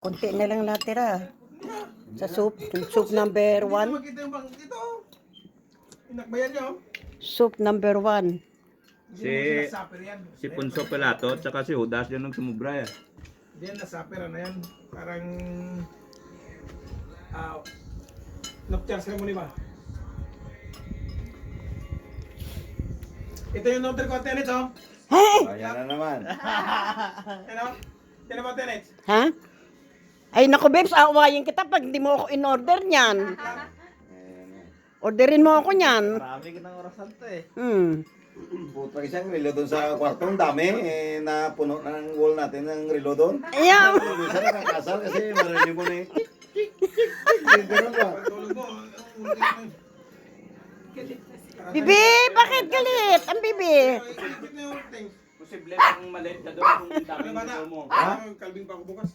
Konti na lang natira. Sa soup. Soup number 1. Makita yung bang ito. Inakbayan nyo. Soup number 1. Hindi mo sila supper yan. Si Punso Pelato at saka si Judas yun ang sumubra eh. Hindi yan na supper na yan. Parang nuptial ceremony ba? Ito yung number ko, tenets oh. Hey! Ayan na naman. Ano? Sino ba tenets? Ha? Ay naku, babes, aawayin kita pag hindi mo ako in-order niyan. Orderin mo ako niyan. Marami kitang orasan to eh. Puta isang relo doon sa kwarto, ang dami. Na puno na ng wall natin ng relo doon. Ayaw. Minsan nakakasal kasi marinig mo na eh. Ganun ba? Tulog mo. Bibi, bakit galit? Ang bibi. Isipin na yung thing. Posible kung maliit ka doon kung Ano daming ba na? mo. Kalbing pa ako bukas.